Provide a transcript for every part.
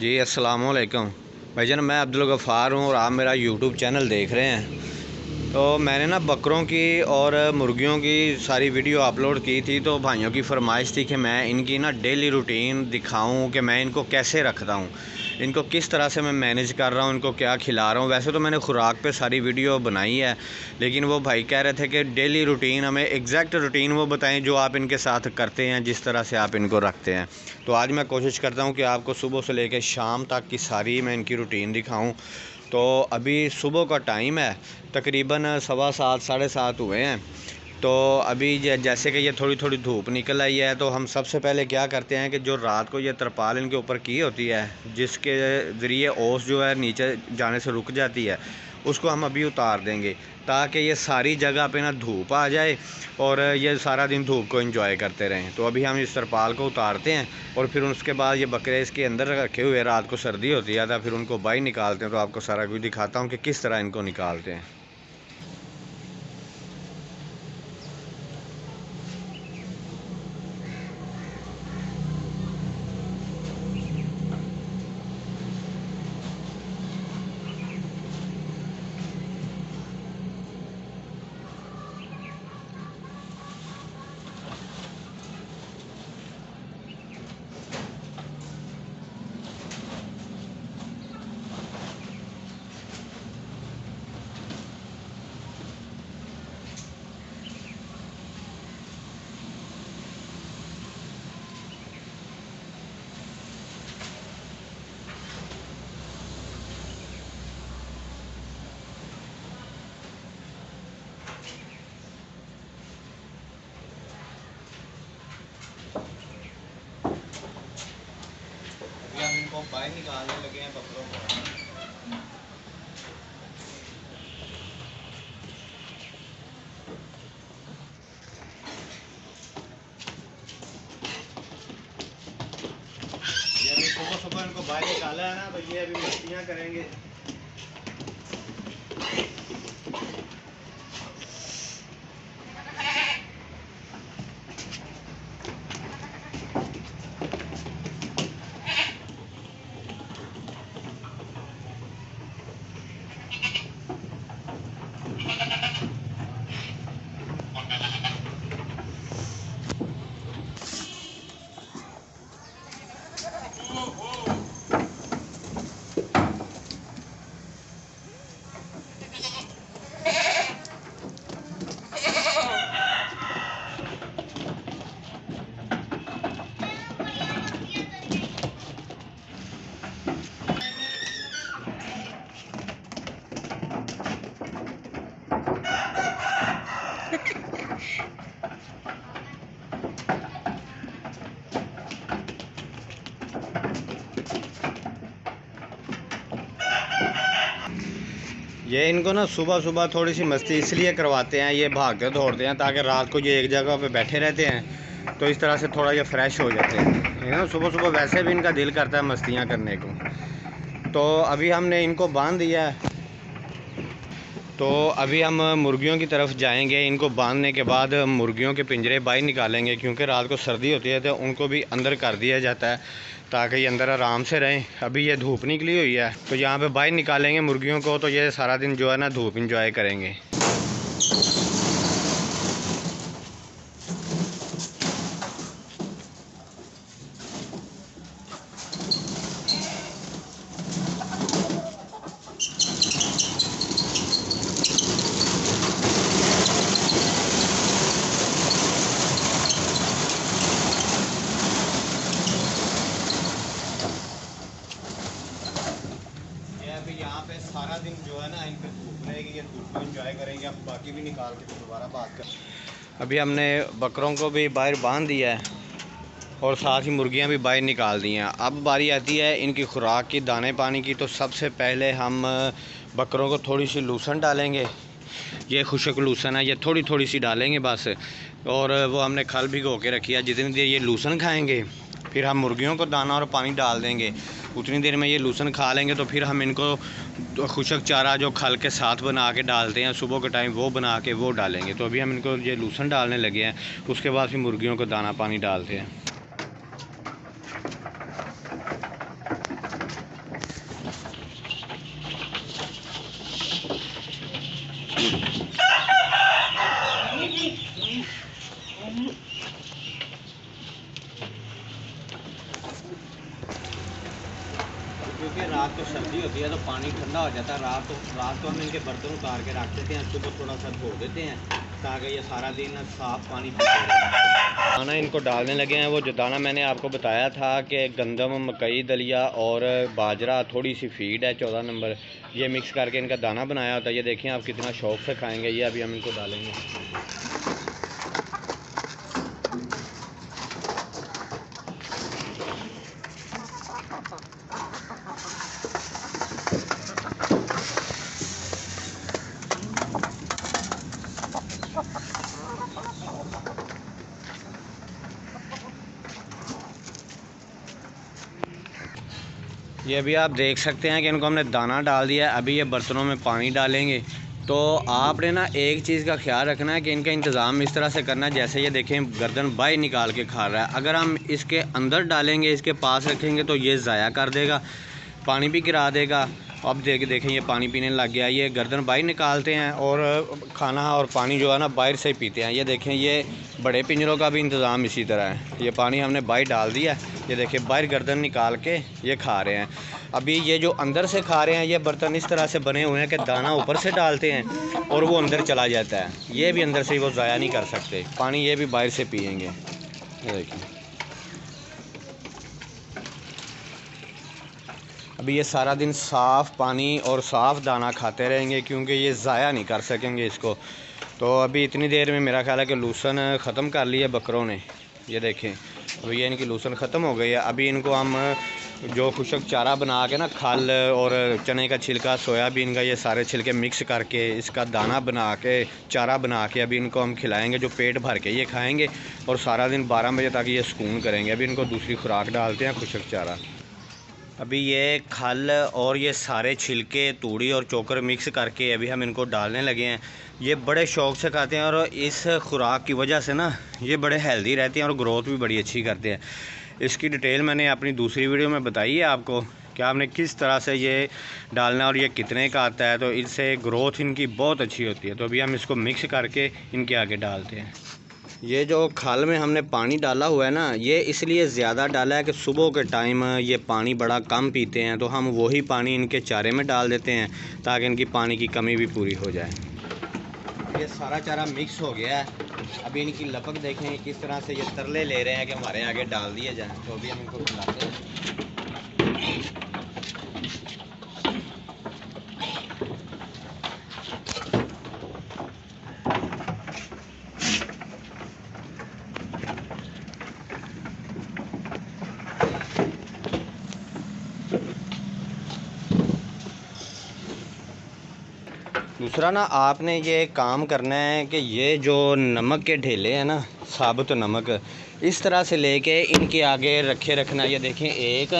जी अस्सलाम वालेकुम भाईजान, मैं अब्दुल गफ़ार हूँ और आप मेरा यूट्यूब चैनल देख रहे हैं। तो मैंने ना बकरों की और मुर्गियों की सारी वीडियो अपलोड की थी, तो भाइयों की फरमाइश थी कि मैं इनकी ना डेली रूटीन दिखाऊं कि मैं इनको कैसे रखता हूं, इनको किस तरह से मैं मैनेज कर रहा हूं, इनको क्या खिला रहा हूं। वैसे तो मैंने खुराक पे सारी वीडियो बनाई है, लेकिन वो भाई कह रहे थे कि डेली रूटीन हमें एग्जैक्ट रूटीन वो बताएं जो आप इनके साथ करते हैं, जिस तरह से आप इनको रखते हैं। तो आज मैं कोशिश करता हूँ कि आपको सुबह से लेकर शाम तक की सारी मैं इनकी रूटीन दिखाऊँ। तो अभी सुबह का टाइम है, तकरीबन 7:15 7:30 हुए हैं। तो अभी जैसे कि ये थोड़ी थोड़ी धूप निकल आई है, तो हम सबसे पहले क्या करते हैं कि जो रात को ये तरपाल इनके ऊपर की होती है, जिसके ज़रिए ओस जो है नीचे जाने से रुक जाती है, उसको हम अभी उतार देंगे ताकि ये सारी जगह पे ना धूप आ जाए और ये सारा दिन धूप को एंजॉय करते रहें। तो अभी हम इस तरपाल को उतारते हैं और फिर उसके बाद ये बकरे इसके अंदर रखे हुए, रात को सर्दी होती है, तो फिर उनको बाहर निकालते हैं। तो आपको सारा कुछ दिखाता हूँ कि किस तरह इनको निकालते हैं। अभी हम इनको बाहर निकालने लगे हैं बकरों को। ये अभी सुबह सुबह इनको बाहर निकाला है ना, तो ये अभी मस्तियाँ करेंगे। ये इनको ना सुबह सुबह थोड़ी सी मस्ती इसलिए करवाते हैं, ये भागते दौड़ते हैं ताकि रात को ये एक जगह पे बैठे रहते हैं, तो इस तरह से थोड़ा ये फ्रेश हो जाते हैं, है ना। सुबह सुबह वैसे भी इनका दिल करता है मस्तियाँ करने को। तो अभी हमने इनको बांध दिया है, तो अभी हम मुर्गियों की तरफ जाएंगे। इनको बांधने के बाद मुर्गियों के पिंजरे बाहर निकालेंगे, क्योंकि रात को सर्दी होती है तो उनको भी अंदर कर दिया जाता है ताकि ये अंदर आराम से रहें। अभी ये धूप निकली हुई है, तो यहाँ पे बाहर निकालेंगे मुर्गियों को, तो ये सारा दिन जो है ना धूप इंजॉय करेंगे। अभी यहाँ पे सारा दिन जो है ना इन पे धूप रहेगी, ये धूप को एंजॉय करेंगे। अब बाकी भी निकाल के दोबारा बात कर। अभी हमने बकरों को भी बाहर बांध दिया है और साथ ही मुर्गियाँ भी बाहर निकाल दी हैं। अब बारी आती है इनकी खुराक की, दाने पानी की। तो सबसे पहले हम बकरों को थोड़ी सी लूसन डालेंगे। ये खुशक लूसन है, ये थोड़ी थोड़ी सी डालेंगे बस। और वो हमने खल भिगो के रखी है, जितनी देर ये लूसन खाएंगे फिर हम मुर्गियों को दाना और पानी डाल देंगे। उतनी देर में ये लूसन खा लेंगे, तो फिर हम इनको खुशक चारा जो खल के साथ बना के डालते हैं सुबह के टाइम, वो बना के वो डालेंगे। तो अभी हम इनको ये लूसन डालने लगे हैं, उसके बाद फिर मुर्गियों को दाना पानी डालते हैं। क्योंकि रात को सर्दी होती है तो पानी ठंडा हो जाता है। रात को हम इनके बर्तन उतार के रख देते हैं, सुबह थोड़ा सा धो देते हैं ताकि ये सारा दिन साफ़ पानी पीते रहें। दाना इनको डालने लगे हैं। वो जो दाना मैंने आपको बताया था कि गंदम, मकई, दलिया और बाजरा, थोड़ी सी फीड है 14 नंबर, ये मिक्स करके इनका दाना बनाया होता है। ये देखें आप कितना शौक़ से खाएँगे। ये अभी हम इनको डालेंगे। ये अभी आप देख सकते हैं कि इनको हमने दाना डाल दिया है। अभी ये बर्तनों में पानी डालेंगे। तो आपने ना एक चीज़ का ख्याल रखना है कि इनका इंतज़ाम इस तरह से करना है, जैसे ये देखें गर्दन बाहर निकाल के खा रहा है। अगर हम इसके अंदर डालेंगे, इसके पास रखेंगे तो ये ज़ाया कर देगा, पानी भी गिरा देगा। अब देखें ये पानी पीने लग गया। ये गर्दन बाहर निकालते हैं और खाना और पानी जो है ना बाहर से ही पीते हैं। ये देखें ये बड़े पिंजरों का भी इंतज़ाम इसी तरह है। ये पानी हमने बाहर डाल दिया। ये देखें बाहर गर्दन निकाल के ये खा रहे हैं। अभी ये जो अंदर से खा रहे हैं, ये बर्तन इस तरह से बने हुए हैं कि दाना ऊपर से डालते हैं और वो अंदर चला जाता है। ये भी अंदर से वो ज़ाया नहीं कर सकते पानी, ये भी बाहर से पिएंगे। ये देखें अभी ये सारा दिन साफ़ पानी और साफ़ दाना खाते रहेंगे क्योंकि ये ज़ाया नहीं कर सकेंगे इसको। तो अभी इतनी देर में मेरा ख्याल है कि लूसन ख़त्म कर लिया बकरों ने। ये देखें अभी ये इनकी लूसन ख़त्म हो गई है। अभी इनको हम जो खुशक चारा बना के ना, खल और चने का छिलका, सोयाबीन का, ये सारे छिलके मिक्स करके इसका दाना बना के, चारा बना के अभी इनको हम खिलाएँगे, जो पेट भर के ये खाएँगे और सारा दिन 12 बजे तक ये सुकून करेंगे। अभी इनको दूसरी खुराक डालते हैं, खुशक चारा। अभी ये खल और ये सारे छिलके, तूड़ी और चोकर मिक्स करके अभी हम इनको डालने लगे हैं। ये बड़े शौक़ से खाते हैं और इस खुराक की वजह से ना ये बड़े हेल्दी रहते हैं और ग्रोथ भी बड़ी अच्छी करते हैं। इसकी डिटेल मैंने अपनी दूसरी वीडियो में बताई है आपको कि आपने किस तरह से ये डालना और ये कितने का आता है। तो इससे ग्रोथ इनकी बहुत अच्छी होती है। तो अभी हम इसको मिक्स करके इनके आगे डालते हैं। ये जो खाल में हमने पानी डाला हुआ है ना, ये इसलिए ज़्यादा डाला है कि सुबह के टाइम ये पानी बड़ा कम पीते हैं, तो हम वही पानी इनके चारे में डाल देते हैं ताकि इनकी पानी की कमी भी पूरी हो जाए। ये सारा चारा मिक्स हो गया है। अभी इनकी लपक देखें किस तरह से ये तरले ले रहे हैं कि हमारे आगे डाल दिए जाएँ। तो अभी हम इनको खिलाते हैं। दूसरा ना आपने ये काम करना है कि ये जो नमक के ढेले हैं ना, साबुत नमक, इस तरह से लेके इनके आगे रखना। ये देखें एक,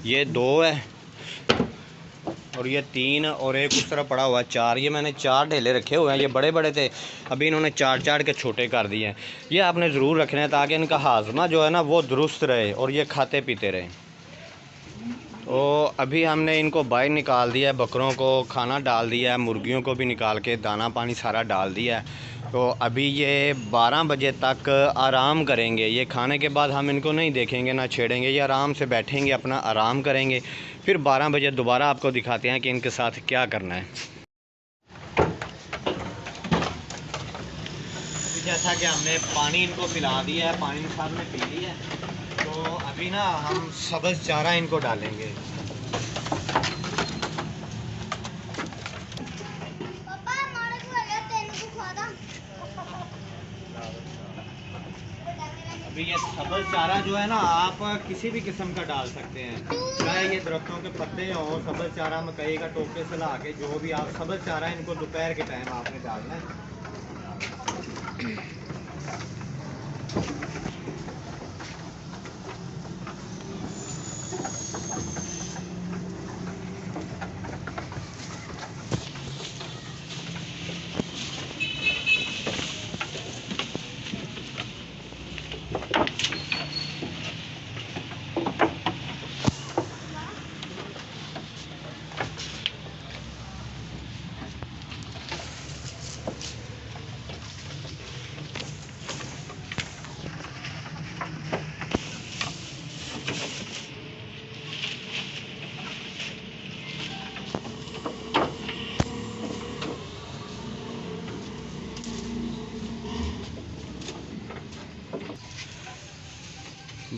ये 2 है और ये 3 और एक उस तरह पड़ा हुआ है 4। ये मैंने 4 ढेले रखे हुए हैं। ये बड़े बड़े थे, अभी इन्होंने 4 के छोटे कर दिए हैं। ये आपने ज़रूर रखना है ताकि इनका हाजमा जो है ना वो दुरुस्त रहे और ये खाते पीते रहें। तो अभी हमने इनको बाहर निकाल दिया है, बकरों को खाना डाल दिया है, मुर्गियों को भी निकाल के दाना पानी सारा डाल दिया है। तो अभी ये 12 बजे तक आराम करेंगे। ये खाने के बाद हम इनको नहीं देखेंगे ना छेड़ेंगे, ये आराम से बैठेंगे, अपना आराम करेंगे। फिर 12 बजे दोबारा आपको दिखाते हैं कि इनके साथ क्या करना है। जैसा कि हमने पानी इनको पिला दिया है, पानी साथ में पी लिया है, तो अभी ना हम सब्ज़ चारा इनको डालेंगे। अभी ये सब्ज़ चारा जो है ना, आप किसी भी किस्म का डाल सकते हैं, चाहे ये दरख्तों के पत्ते हों, सब्ज़ चारा मकई का टोकरे से ला के, जो भी आप सब्ज़ चारा इनको दोपहर के टाइम आपने डालना है।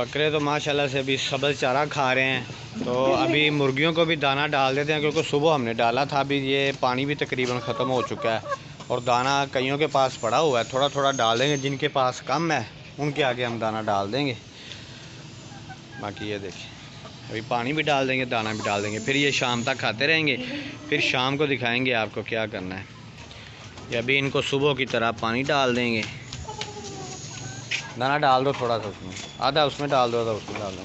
बकरे तो माशाल्लाह से अभी सब्ज़ चारा खा रहे हैं। तो अभी मुर्गियों को भी दाना डाल देते हैं, क्योंकि सुबह हमने डाला था, अभी ये पानी भी तकरीबन ख़त्म हो चुका है और दाना कईयों के पास पड़ा हुआ है। थोड़ा थोड़ा डाल देंगे, जिनके पास कम है उनके आगे हम दाना डाल देंगे। बाकी ये देखिए अभी पानी भी डाल देंगे, दाना भी डाल देंगे, फिर ये शाम तक खाते रहेंगे। फिर शाम को दिखाएंगे आपको क्या करना है। ये अभी इनको सुबह की तरह पानी डाल देंगे। दाना डाल दो थोड़ा सा, उसमें आधा उसमें डाल दो, आधा उसमें डाल दो।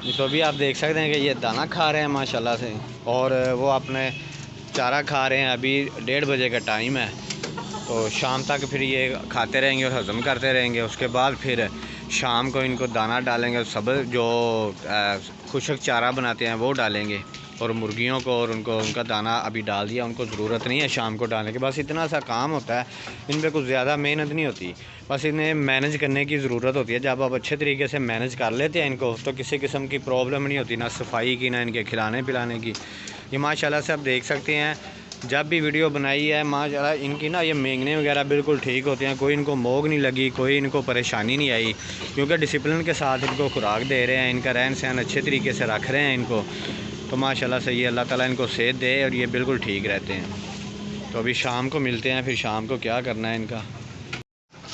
तो अभी आप देख सकते हैं कि ये दाना खा रहे हैं माशाल्लाह से, और वो अपने चारा खा रहे हैं। अभी 1:30 बजे का टाइम है, तो शाम तक फिर ये खाते रहेंगे और हज़म करते रहेंगे। उसके बाद फिर शाम को इनको दाना डालेंगे, सब जो खुशक चारा बनाते हैं वो डालेंगे, और मुर्गियों को और उनका दाना अभी डाल दिया। उनको ज़रूरत नहीं है शाम को डालने की, बस इतना सा काम होता है। इन पर कुछ ज़्यादा मेहनत नहीं होती, बस इन्हें मैनेज करने की ज़रूरत होती है। जब आप अच्छे तरीके से मैनेज कर लेते हैं इनको, तो किसी किस्म की प्रॉब्लम नहीं होती, ना सफाई की, ना इनके खिलाने पिलाने की। ये माशाल्लाह से आप देख सकते हैं, जब भी वीडियो बनाई है माशाल्लाह इनकी ना ये मेंगने वगैरह बिल्कुल ठीक होते हैं। कोई इनको मोग नहीं लगी, कोई इनको परेशानी नहीं आई, क्योंकि डिसिप्लिन के साथ इनको खुराक दे रहे हैं, इनका रहन सहन अच्छे तरीके से रख रहे हैं इनको। तो माशाल्लाह से ये अल्लाह ताला इनको सेहत दे और ये बिल्कुल ठीक रहते हैं। तो अभी शाम को मिलते हैं, फिर शाम को क्या करना है इनका।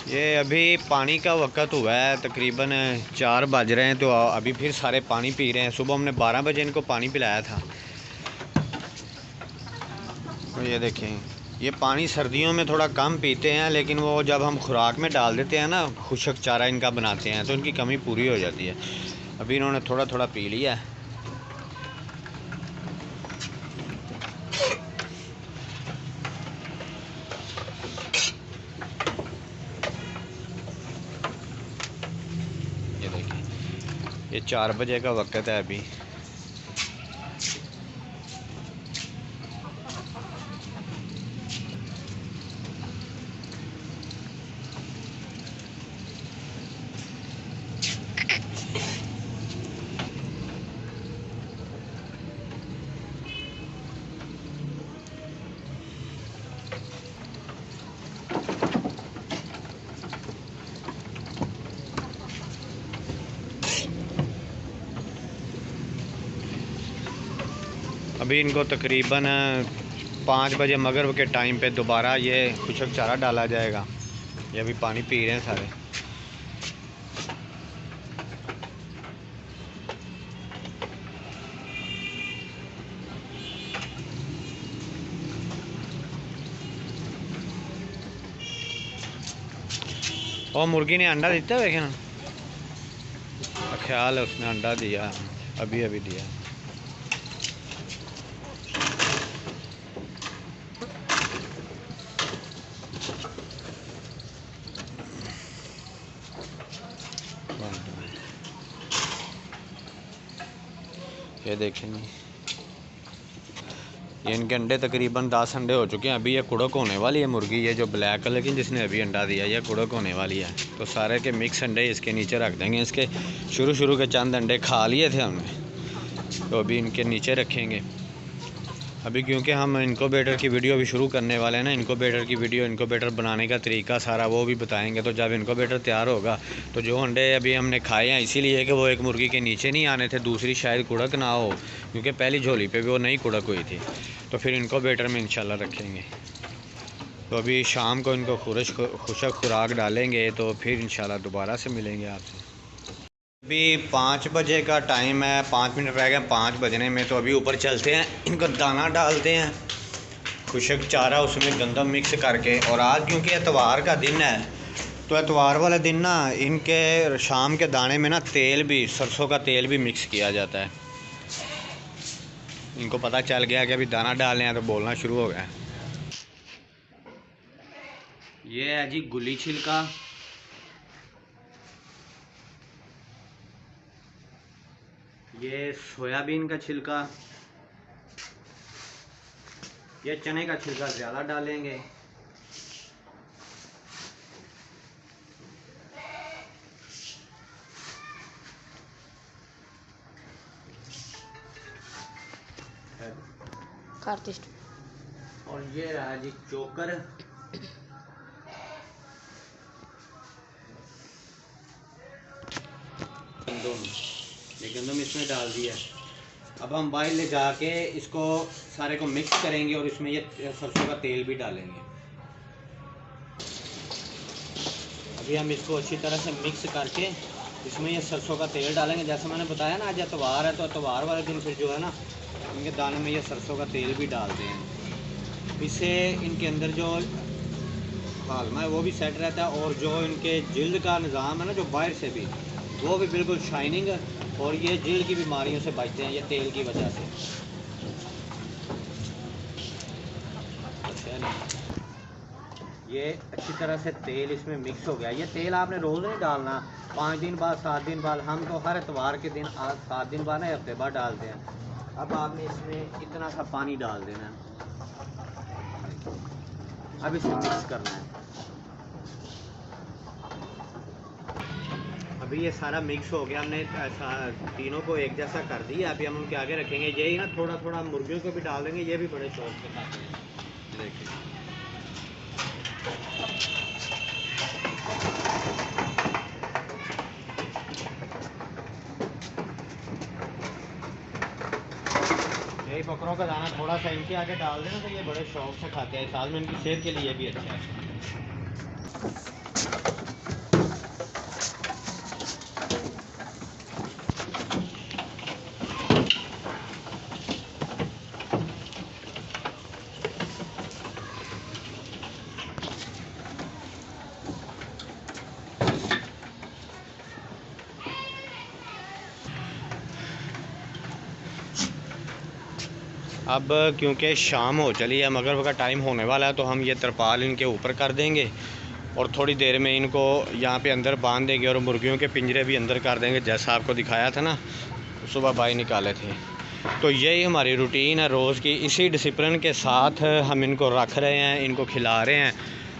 ये अभी पानी का वक्त हुआ है, तकरीबन 4 बज रहे हैं, तो अभी फिर सारे पानी पी रहे हैं। सुबह हमने 12 बजे इनको पानी पिलाया था। तो ये देखें, ये पानी सर्दियों में थोड़ा कम पीते हैं, लेकिन वो जब हम खुराक में डाल देते हैं ना, खुशक चारा इनका बनाते हैं, तो इनकी कमी पूरी हो जाती है। अभी इन्होंने थोड़ा थोड़ा पी लिया है। ये देखिए, ये 4 बजे का वक्त है अभी। अभी इनको तकरीबन 5 बजे मगरिब के टाइम पे दोबारा ये खुशक चारा डाला जाएगा। ये अभी पानी पी रहे हैं सारे। और मुर्गी ने अंडा देता है ना, ख्याल है उसने अंडा दिया, अभी अभी दिया। ये देखेंगे, ये इनके अंडे तकरीबन 10 अंडे हो चुके हैं। अभी ये कुड़क होने वाली है मुर्गी, ये जो ब्लैक कलर की जिसने अभी अंडा दिया, ये कुड़क होने वाली है। तो सारे के मिक्स अंडे इसके नीचे रख देंगे। इसके शुरू के चंद अंडे खा लिए थे हमने, तो अभी इनके नीचे रखेंगे। अभी क्योंकि हम इनक्यूबेटर की वीडियो भी शुरू करने वाले हैं ना, इनक्यूबेटर की वीडियो, इनक्यूबेटर बनाने का तरीका सारा वो भी बताएंगे। तो जब इनक्यूबेटर तैयार होगा, तो जो अंडे अभी हमने खाए हैं इसीलिए कि वो एक मुर्गी के नीचे नहीं आने थे, दूसरी शायद कुड़क ना हो, क्योंकि पहली झोली पे भी वो नहीं कुड़क हुई थी। तो फिर इनक्यूबेटर में इंशाल्लाह रखेंगे। तो अभी शाम को इनको खुशक खुराक डालेंगे, तो फिर इंशाल्लाह दोबारा से मिलेंगे आपसे। अभी 5 बजे का टाइम है, 5 मिनट रह गए 5 बजने में। तो अभी ऊपर चलते हैं, इनको दाना डालते हैं, खुशक चारा उसमें गंदम मिक्स करके। और आज क्योंकि एतवार का दिन है, तो एतवार वाले दिन ना इनके शाम के दाने में ना तेल भी, सरसों का तेल भी मिक्स किया जाता है। इनको पता चल गया कि अभी दाना डालने हैं, तो बोलना शुरू हो गया। ये है जी गुली छिलका, ये सोयाबीन का छिलका, ये चने का छिलका ज़्यादा डालेंगे। और ये रहा जी चोकर, दोनों, ये गंदम इसमें डाल दिया। अब हम बाहर ले जाके इसको सारे को मिक्स करेंगे और इसमें ये सरसों का तेल भी डालेंगे। अभी हम इसको अच्छी तरह से मिक्स करके इसमें ये सरसों का तेल डालेंगे। जैसे मैंने बताया ना, आज एतवार है तो एतवार वाले दिन फिर जो है ना, इनके दाने में ये सरसों का तेल भी डालते हैं। इससे इनके अंदर जो हालमा है वो भी सेट रहता है और जो इनके जिल्द का निज़ाम है ना, जो बाहर से भी, वो भी बिल्कुल शाइनिंग, और ये जिल्द की बीमारियों से बचते हैं ये तेल की वजह से। ये अच्छी तरह से तेल इसमें मिक्स हो गया। ये तेल आपने रोज़ नहीं डालना, 5 दिन बाद 7 दिन बाद, हम तो हर एतवार के दिन 7 दिन बाद, हफ्ते बाद डालते हैं। अब आपने इसमें इतना सा पानी डाल देना है। अब इसे मिक्स करना है। अभी ये सारा मिक्स हो गया, हमने तीनों को एक जैसा कर दिया। अभी हम उनके आगे रखेंगे। यही ना थोड़ा थोड़ा मुर्गियों को भी डाल देंगे, ये भी बड़े शौक से खाते हैं। देखिए यही बकरों का दाना थोड़ा सा इनके आगे डाल देना तो ये बड़े शौक से खाते हैं। साल में इनकी सेहत के लिए भी अच्छा है। अब क्योंकि शाम हो चली है, मगरिब का टाइम होने वाला है, तो हम ये तरपाल इनके ऊपर कर देंगे और थोड़ी देर में इनको यहाँ पे अंदर बांध देंगे और मुर्गियों के पिंजरे भी अंदर कर देंगे, जैसा आपको दिखाया था ना सुबह भाई निकाले थे। तो यही हमारी रूटीन है रोज़ की। इसी डिसिप्लिन के साथ हम इनको रख रहे हैं, इनको खिला रहे हैं।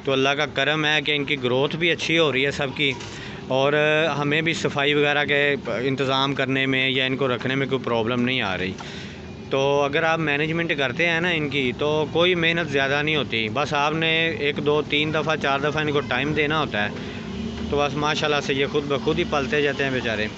तो अल्लाह का करम है कि इनकी ग्रोथ भी अच्छी हो रही है सबकी, और हमें भी सफाई वगैरह के इंतज़ाम करने में या इनको रखने में कोई प्रॉब्लम नहीं आ रही। तो अगर आप मैनेजमेंट करते हैं ना इनकी, तो कोई मेहनत ज़्यादा नहीं होती। बस आपने 1 2 3 दफ़ा 4 दफ़ा इनको टाइम देना होता है, तो बस माशाल्लाह से ये खुद ब खुद ही पलते जाते हैं बेचारे।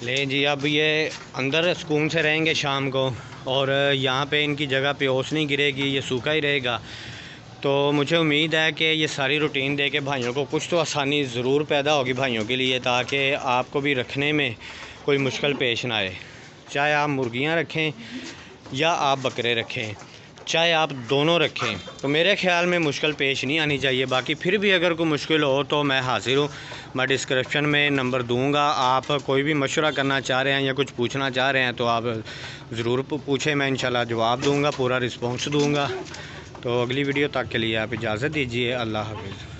ले जी, अब ये अंदर सुकून से रहेंगे शाम को, और यहाँ पे इनकी जगह पे ओस नहीं गिरेगी, ये सूखा ही रहेगा। तो मुझे उम्मीद है कि ये सारी रूटीन दे के भाइयों को कुछ तो आसानी ज़रूर पैदा होगी भाइयों के लिए, ताकि आपको भी रखने में कोई मुश्किल पेश ना आए। चाहे आप मुर्गियाँ रखें या आप बकरे रखें, चाहे आप दोनों रखें, तो मेरे ख़्याल में मुश्किल पेश नहीं आनी चाहिए। बाकी फिर भी अगर कोई मुश्किल हो तो मैं हाज़िर हूँ, मैं डिस्क्रिप्शन में नंबर दूंगा। आप कोई भी मशवरा करना चाह रहे हैं या कुछ पूछना चाह रहे हैं तो आप ज़रूर पूछें, मैं इंशाल्लाह जवाब दूंगा, पूरा रिस्पॉन्स दूंगा। तो अगली वीडियो तक के लिए आप इजाज़त दीजिए। अल्लाह हाफ़िज़।